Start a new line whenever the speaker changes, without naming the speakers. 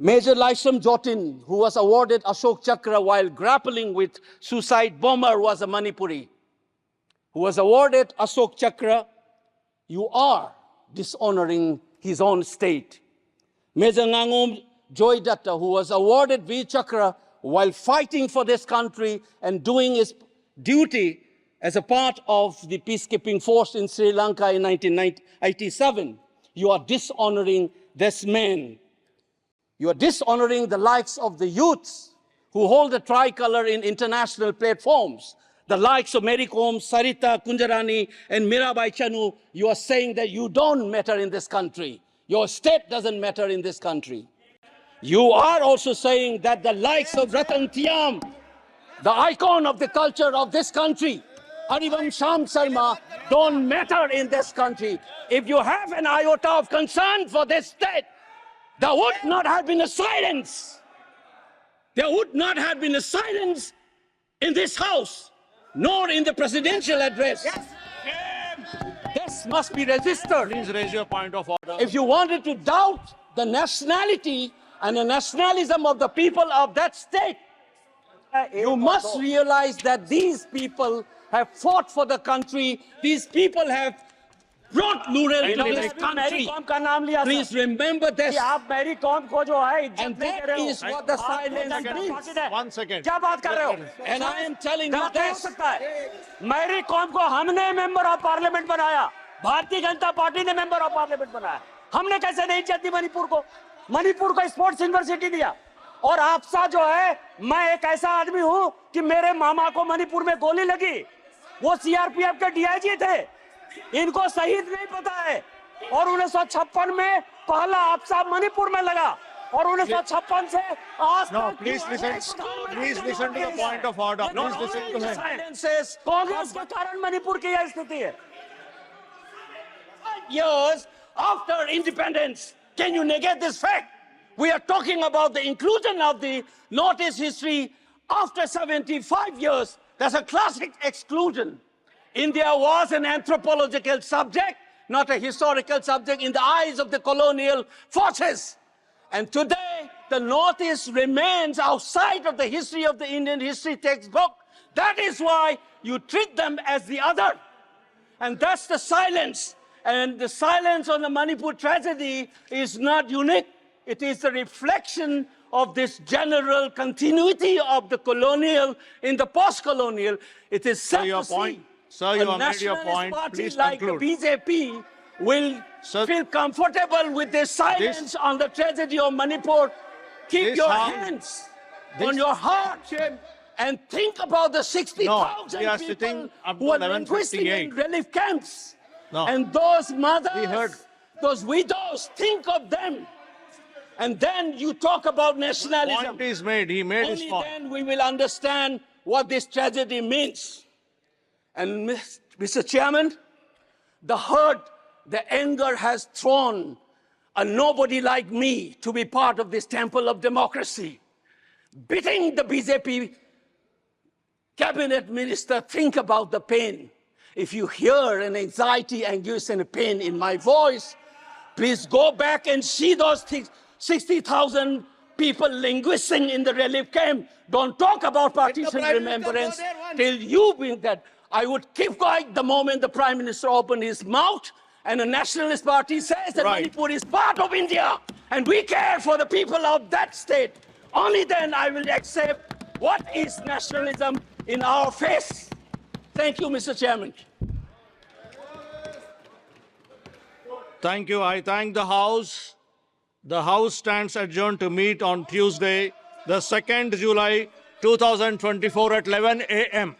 Major Laisam Jotin, who was awarded Ashok Chakra while grappling with suicide bomber, was a Manipuri, who was awarded Ashok Chakra. You are dishonoring his own state. Major Ngangom Joy Datta, who was awarded Veer Chakra while fighting for this country and doing his duty as a part of the peacekeeping force in Sri Lanka in 1987. You are dishonoring this man. You are dishonoring the likes of the youths who hold the tricolor in international platforms. The likes of Mary Kom, Sarita Kunjarani, and Mirabai Chanu. You are saying that you don't matter in this country. Your state doesn't matter in this country. You are also saying that the likes of Ratan Tiam, the icon of the culture of this country, Harivam Sham Sarma, don't matter in this country. If you have an iota of concern for this state, there would not have been a silence. There would not have been a silence in this house, nor in the presidential address. Yes. This must be registered.
Please raise your point of order.
If you wanted to doubt the nationality and the nationalism of the people of that state, you must realize that these people have fought for the country. These people have brought Lural to this country. Please remember this. And that is what the silence means.
1 second.
And I am telling you this.
Mary Kom को हमने member of parliament बनाया, Bharatiya Janata party ने member of parliament बनाया। हमने कैसे नहीं इज्जत दी मणिपुर को स्पोर्ट्स यूनिवर्सिटी दिया। और आपसा जो है, मैं एक ऐसा आदमी हूं कि मेरे मामा को मणिपुर में गोली लगी, वो सीआरपीएफ के डीआईजी थे, इनको शहीद नहीं पता है। और 1956 में पहला आपसा मणिपुर में लगा और 1956 से आज
No, please listen to the point of order. Please listen to him.
Congress के कारण मणिपुर की यह स्थिति है।
Years after independence, can you negate this fact? We are talking about the inclusion of the Northeast history after 75 years. That's a classic exclusion. India was an anthropological subject, not a historical subject in the eyes of the colonial forces. And today, the Northeast remains outside of the history of the Indian history textbook. That is why you treat them as the other. And that's the silence. And the silence on the Manipur tragedy is not unique. It is a reflection of this general continuity of the colonial in the post-colonial. It is sad to see
Sir, you have made your
nationalist
point.
party
Please
like
conclude.
the BJP will feel comfortable with this silence on the tragedy of Manipur. Keep your hands on your heart and think about the 60,000
we are
people
sitting up
who are
to
linguistic in
11:58.
relief camps.
No.
And those mothers,
We heard.
those widows, think of them. And then you talk about nationalism.
Point is made. He made his
Only
point.
then we will understand what this tragedy means. And Mr. Chairman, the hurt, the anger has thrown a nobody like me to be part of this temple of democracy. Beating the BJP cabinet minister, think about the pain. If you hear an anxiety, anguish, and a pain in my voice, please go back and see those 60,000 people linguisting in the relief camp. Don't talk about partition remembrance till you bring that. I would keep quiet the moment the Prime Minister opened his mouth and a nationalist party says that Manipur is part of India and we care for the people of that state. Only then I will accept what is nationalism in our face. Thank you, Mr. Chairman.
Thank you. I thank the House. The House stands adjourned to meet on Tuesday, the 2nd July 2024 at 11 a.m.